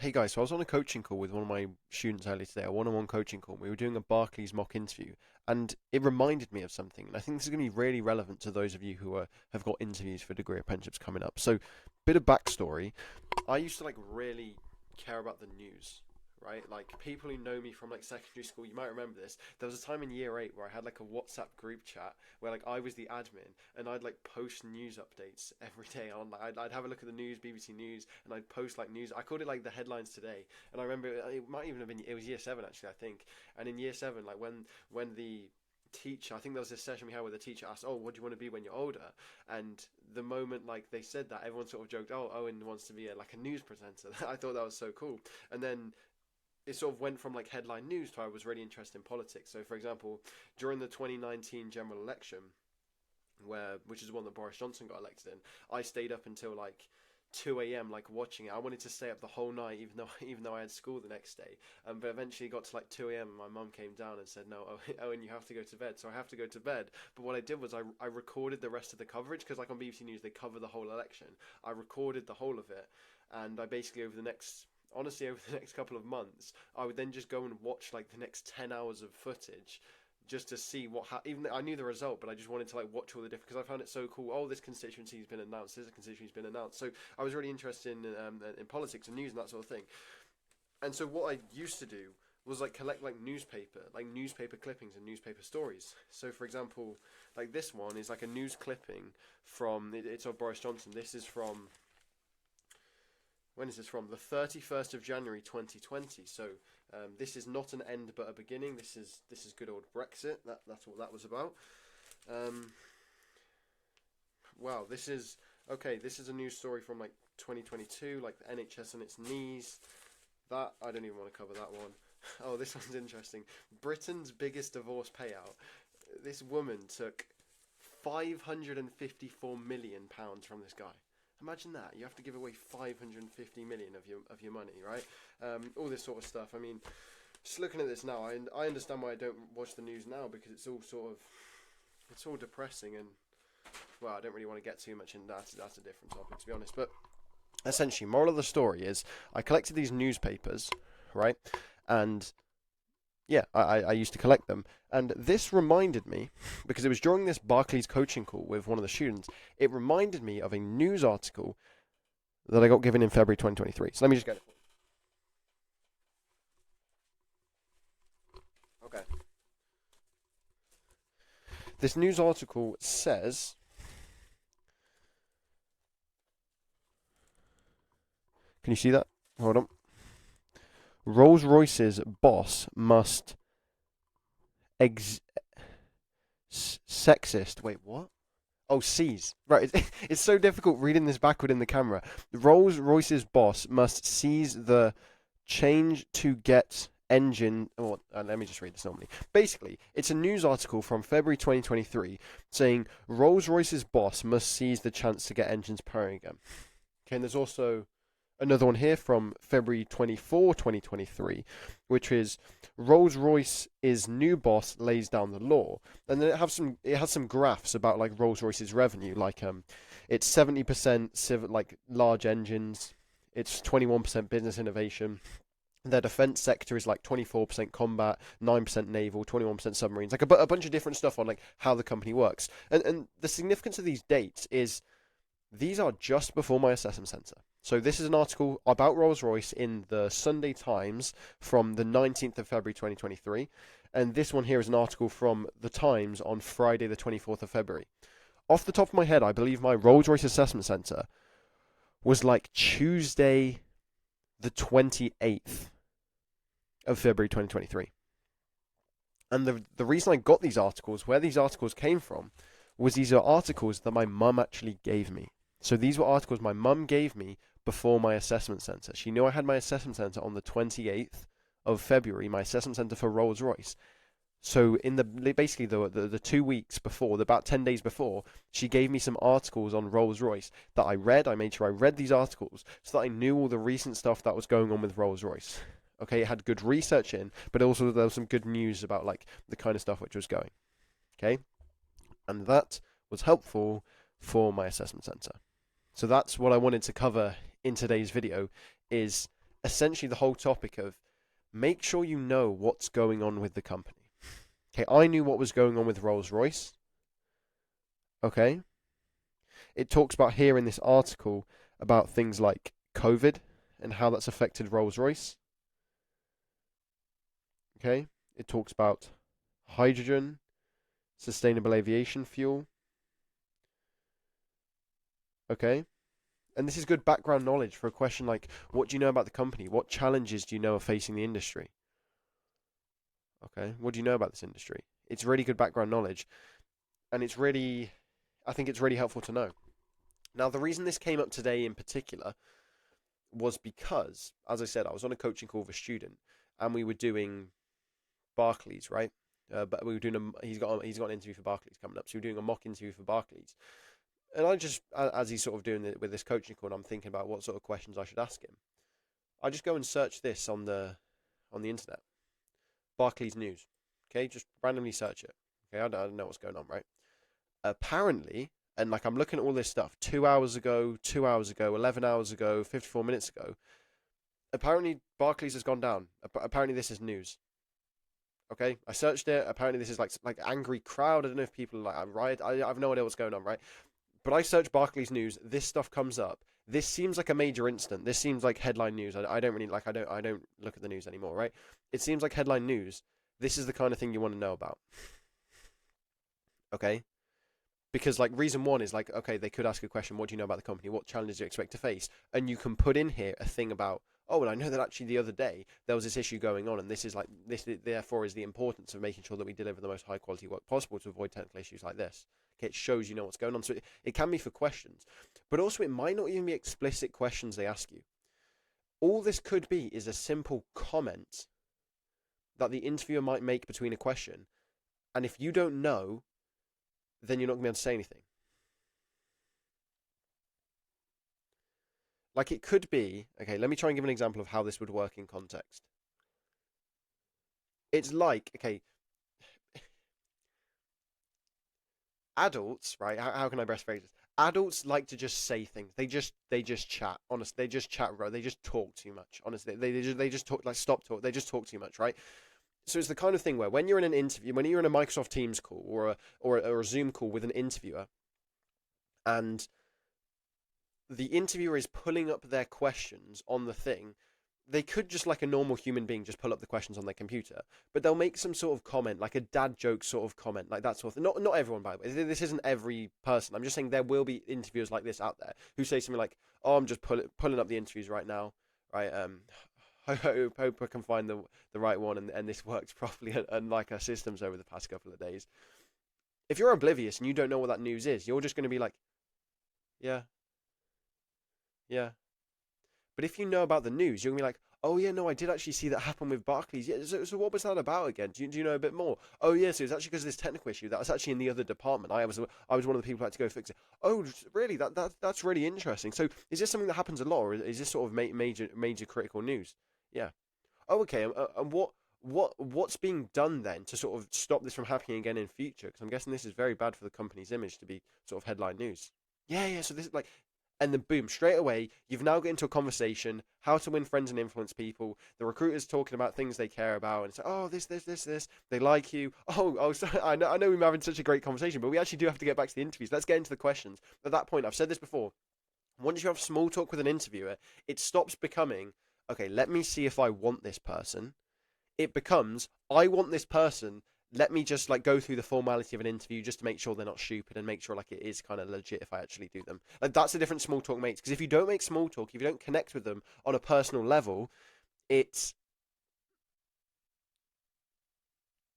Hey guys, so I was on a coaching call with one of my students earlier today, a one-on-one coaching call. We were doing a Barclays mock interview, and it reminded me of something. And I think this is going to be really relevant to those of you who have got interviews for degree apprenticeships coming up. So, bit of backstory. I used to like really care about the news, right? Like people who know me from like secondary school, you might remember this. There was a time in year 8 where I had like a WhatsApp group chat where like I was the admin and I'd like post news updates every day on. Like I'd have a look at the news, BBC News, and I'd post like news. I called it like the headlines today. And I remember it might even have been, it was year 7 actually, I think. And in year 7, like when the teacher, I think there was this session we had where the teacher asked, "Oh, what do you want to be when you're older?" And the moment like they said that, everyone sort of joked, "Oh, Owen wants to be like a news presenter." I thought that was so cool. And then it sort of went from like headline news to I was really interested in politics. So, for example, during the 2019 general election, which is the one that Boris Johnson got elected in, I stayed up until like 2 a.m. like watching it. I wanted to stay up the whole night, even though I had school the next day. But eventually it got to like 2 a.m. and my mum came down and said, "No, Owen, you have to go to bed." So I have to go to bed. But what I did was I recorded the rest of the coverage because like on BBC News they cover the whole election. I recorded the whole of it, and I basically honestly, over the next couple of months, I would then just go and watch like the next 10 hours of footage just to see even though I knew the result, but I just wanted to like watch all the different, because I found it so cool. Oh, this constituency's been announced, this constituency's been announced. So I was really interested in politics and news and that sort of thing. And so what I used to do was like collect like newspaper clippings and newspaper stories. So for example, like this one is like a news clipping from, it's of Boris Johnson. This is from, when is this from? The 31st of January 2020. So this is not an end but a beginning. This is good old Brexit. That's what that was about. Wow, this is a news story from like 2022, like the NHS on its knees. That I don't even want to cover that one. Oh, this one's interesting. Britain's biggest divorce payout. This woman took £554 million from this guy. Imagine that. You have to give away 550 million of your money, right? All this sort of stuff. I mean, just looking at this now, I understand why I don't watch the news now, because it's all depressing, and well, I don't really want to get too much in that. That's a different topic, to be honest. But essentially, moral of the story is I collected these newspapers, right? And yeah, I used to collect them. And this reminded me, because it was during this Barclays coaching call with one of the students, it reminded me of a news article that I got given in February 2023. So let me just get it. Okay. This news article says, can you see that? Hold on. Rolls-Royce's boss must sexist. Wait, what? Oh, seize. Right, it's so difficult reading this backward in the camera. Rolls-Royce's boss must seize the change to get engine. Oh, let me just read this normally. Basically, it's a news article from February 2023 saying Rolls-Royce's boss must seize the chance to get engines purring again. Okay, and there's also another one here from February 24, 2023, which is Rolls-Royce's new boss lays down the law. And then it has some graphs about like Rolls-Royce's revenue, like it's 70% like large engines, it's 21% business innovation. Their defense sector is like 24% combat, 9% naval, 21% submarines, like a bunch of different stuff on like how the company works. And the significance of these dates is these are just before my assessment centre. So this is an article about Rolls-Royce in the Sunday Times from the 19th of February 2023. And this one here is an article from the Times on Friday the 24th of February. Off the top of my head, I believe my Rolls-Royce assessment centre was like Tuesday the 28th of February 2023. And the reason I got these articles, where these articles came from, was these are articles that my mum actually gave me. So these were articles my mum gave me before my assessment centre. She knew I had my assessment centre on the 28th of February, my assessment centre for Rolls-Royce. So in basically the 2 weeks before, about 10 days before, she gave me some articles on Rolls-Royce that I read. I made sure I read these articles so that I knew all the recent stuff that was going on with Rolls-Royce. Okay, it had good research in, but also there was some good news about like the kind of stuff which was going. Okay, and that was helpful for my assessment centre. So that's what I wanted to cover in today's video, is essentially the whole topic of make sure you know what's going on with the company. Okay, I knew what was going on with Rolls-Royce. Okay, it talks about here in this article about things like COVID and how that's affected Rolls-Royce. Okay, it talks about hydrogen, sustainable aviation fuel. Okay, and this is good background knowledge for a question like, what do you know about the company? What challenges do you know are facing the industry? Okay, what do you know about this industry? It's really good background knowledge, and I think it's really helpful to know. Now, the reason this came up today in particular was because, as I said, I was on a coaching call with a student, and we were doing Barclays, right? But we were doing he's got an interview for Barclays coming up, so we are doing a mock interview for Barclays. And I just, as he's sort of doing it with this coaching call, and I'm thinking about what sort of questions I should ask him. I just go and search this on the internet, Barclays news. Okay, just randomly search it. Okay, I don't know what's going on, right? Apparently, and like I'm looking at all this stuff 2 hours ago, 2 hours ago, 11 hours ago, 54 minutes ago. Apparently, Barclays has gone down. Apparently, this is news. Okay, I searched it. Apparently, this is like angry crowd. I don't know if people are like riot. I have no idea what's going on, right? But I search Barclays news. This stuff comes up. This seems like a major incident. This seems like headline news. I don't really like. I don't look at the news anymore, right? It seems like headline news. This is the kind of thing you want to know about. Okay, because like reason one is like, okay, they could ask a question. What do you know about the company? What challenges do you expect to face? And you can put in here a thing about, oh, and I know that actually the other day there was this issue going on, and this is like this. Therefore, is the importance of making sure that we deliver the most high quality work possible to avoid technical issues like this. Okay, it shows you know what's going on. So it can be for questions, but also it might not even be explicit questions they ask you. All this could be is a simple comment that the interviewer might make between a question, and if you don't know, then you're not going to be able to say anything. Like it could be, okay, let me try and give an example of how this would work in context. It's like, okay, adults, right? How can I best phrase this? Adults like to just say things. They just chat. Honestly, they just chat. They just talk too much. Honestly, they just talk like stop talk. They just talk too much, right? So it's the kind of thing where when you're in an interview, when you're in a Microsoft Teams call or a Zoom call with an interviewer, and the interviewer is pulling up their questions on the thing, they could just like a normal human being just pull up the questions on their computer, but they'll make some sort of comment, like a dad joke sort of comment, like that sort of thing. Not everyone, by the way. This isn't every person. I'm just saying there will be interviewers like this out there who say something like, "Oh, I'm just pulling up the interviews right now, right? I hope I can find the right one, and this works properly, unlike our systems over the past couple of days." If you're oblivious and you don't know what that news is, you're just going to be like, "Yeah, yeah." But if you know about the news, you're going to be like, oh, yeah, no, I did actually see that happen with Barclays. Yeah, so what was that about again? Do you know a bit more? Oh, yeah, so it's actually because of this technical issue. That was actually in the other department. I was one of the people who had to go fix it. Oh, really? That's really interesting. So is this something that happens a lot, or is this sort of major critical news? Yeah. Oh, okay. And what's being done then to sort of stop this from happening again in future? Because I'm guessing this is very bad for the company's image to be sort of headline news. Yeah, yeah. So this is like, and then boom, straight away, you've now got into a conversation, how to win friends and influence people. The recruiter's talking about things they care about, and it's like, oh, this. They like you. Oh, sorry, I know we're having such a great conversation, but we actually do have to get back to the interviews. Let's get into the questions. At that point, I've said this before. Once you have small talk with an interviewer, it stops becoming, okay, let me see if I want this person. It becomes, I want this person. Let me just like go through the formality of an interview just to make sure they're not stupid and make sure like it is kind of legit if I actually do them. Like that's a different small talk mates, because if you don't make small talk, if you don't connect with them on a personal level, it's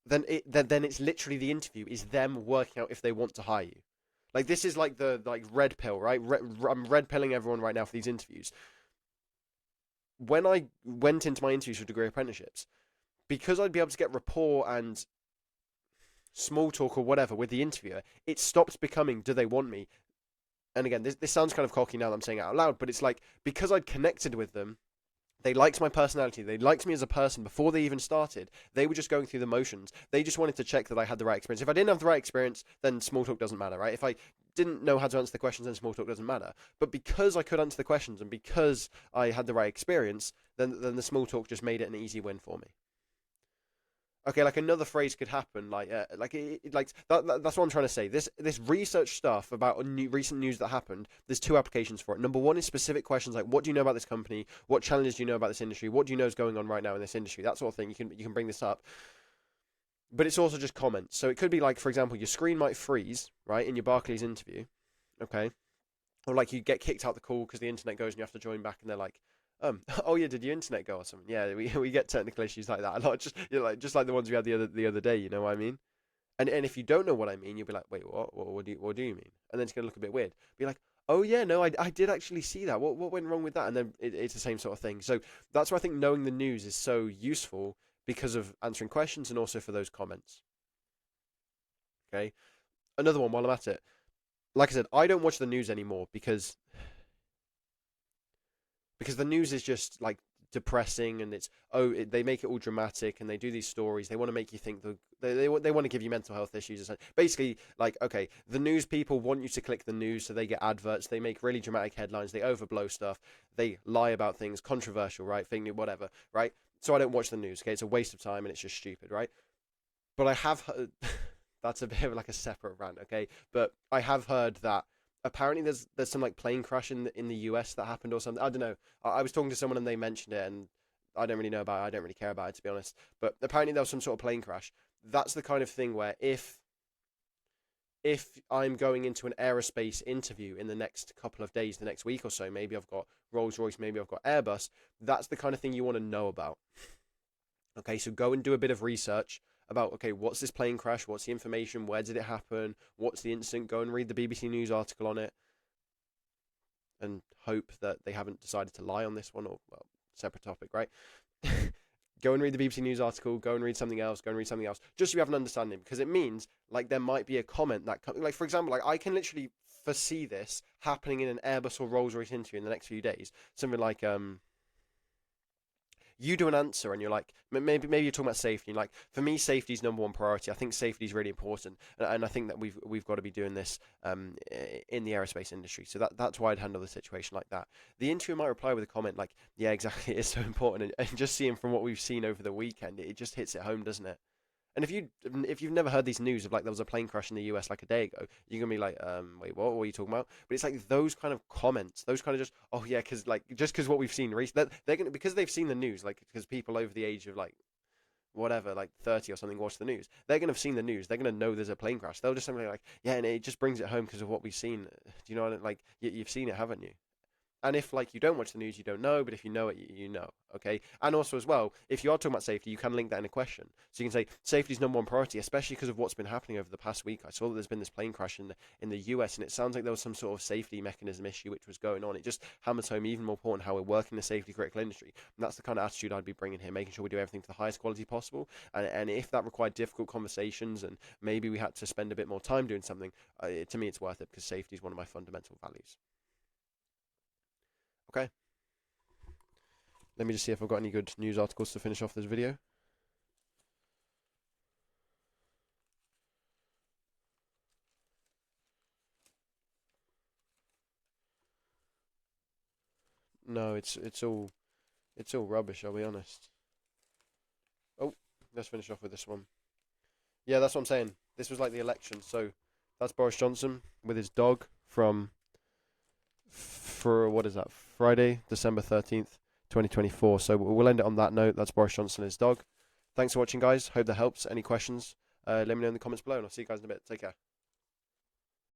then it's literally the interview is them working out if they want to hire you. Like this is like the like red pill, right? I'm red pilling everyone right now for these interviews. When I went into my interviews for degree apprenticeships, because I'd be able to get rapport and small talk or whatever with the interviewer, it stops becoming, do they want me? And again, this sounds kind of cocky now that I'm saying it out loud, but it's like, because I'd connected with them, they liked my personality, they liked me as a person before they even started. They were just going through the motions. They just wanted to check that I had the right experience. If I didn't have the right experience, then small talk doesn't matter, right? If I didn't know how to answer the questions, then small talk doesn't matter. But because I could answer the questions and because I had the right experience, then the small talk just made it an easy win for me. Okay, like another phrase could happen, that's what I'm trying to say. This research stuff about recent news that happened. There's two applications for it. Number one is specific questions like, what do you know about this company? What challenges do you know about this industry? What do you know is going on right now in this industry? That sort of thing. You can bring this up, but it's also just comments. So it could be like, for example, your screen might freeze right in your Barclays interview, okay, or like you get kicked out the call because the internet goes and you have to join back, and they're like, oh yeah, did your internet go or something? Yeah, we get technical issues like that a lot, just like the ones we had the other day. You know what I mean? And if you don't know what I mean, you'll be like, wait, what do you mean? And then it's gonna look a bit weird. Be like, oh yeah, no, I did actually see that. What went wrong with that? And then it's the same sort of thing. So that's why I think knowing the news is so useful because of answering questions and also for those comments. Okay, another one while I'm at it. Like I said, I don't watch the news anymore because the news is just like depressing, and they make it all dramatic, and they do these stories. They want to make you think they want to give you mental health issues. Basically, like, okay, the news people want you to click the news, so they get adverts. They make really dramatic headlines. They overblow stuff. They lie about things, controversial, right? Thing, whatever, right? So I don't watch the news. Okay, it's a waste of time and it's just stupid, right? But I have heard that's a bit of like a separate rant, okay? But I have heard that apparently there's some like plane crash in the US that happened or something. I don't know. I was talking to someone and they mentioned it, and I don't really know about it. I don't really care about it, to be honest. But apparently there was some sort of plane crash. That's the kind of thing where if I'm going into an aerospace interview in the next couple of days, the next week or so, maybe I've got Rolls-Royce, maybe I've got Airbus, that's the kind of thing you want to know about. Okay, so go and do a bit of research about, okay, what's this plane crash? What's the information? Where did it happen? What's the incident? Go and read the BBC News article on it and hope that they haven't decided to lie on this one, or, well, separate topic, right? Go and read the BBC News article, go and read something else, just so you have an understanding, because it means, like, there might be a comment that, like, for example, like, I can literally foresee this happening in an Airbus or Rolls-Royce interview in the next few days. Something like, you do an answer and you're like, maybe you're talking about safety. And like, for me, safety is number one priority. I think safety is really important, and I think that we've got to be doing this in the aerospace industry. So that's why I'd handle the situation like that. The interviewer might reply with a comment like, "Yeah, exactly, it's so important." And just seeing from what we've seen over the weekend, it just hits it home, doesn't it? And if you've never heard these news of like there was a plane crash in the US like a day ago, you're gonna be like, wait, what are you talking about? But it's like those kind of comments, those kind of just, oh yeah, because like just because what we've seen recently, they're gonna, because they've seen the news, like because people over the age of like whatever, like 30 or something, watch the news. They're gonna have seen the news. They're gonna know there's a plane crash. They'll just something like, yeah, and it just brings it home because of what we've seen. Do you know what I mean? Like you've seen it, haven't you? And if like you don't watch the news, you don't know. But if you know it, you know. Okay. And also as well, if you are talking about safety, you can link that in a question. So you can say safety is number one priority, especially because of what's been happening over the past week. I saw that there's been this plane crash in the US, and it sounds like there was some sort of safety mechanism issue which was going on. It just hammers home even more important how we're working in the safety critical industry. And that's the kind of attitude I'd be bringing here, making sure we do everything to the highest quality possible. And if that required difficult conversations and maybe we had to spend a bit more time doing something, to me it's worth it because safety is one of my fundamental values. Okay. Let me just see if I've got any good news articles to finish off this video. No, it's all rubbish, I'll be honest. Oh, let's finish off with this one. Yeah, that's what I'm saying. This was like the election, so that's Boris Johnson with his dog for what is that? Friday, December 13th, 2024. So we'll end it on that note. That's Boris Johnson and his dog. Thanks for watching, guys. Hope that helps. Any questions? Let me know in the comments below, and I'll see you guys in a bit. Take care.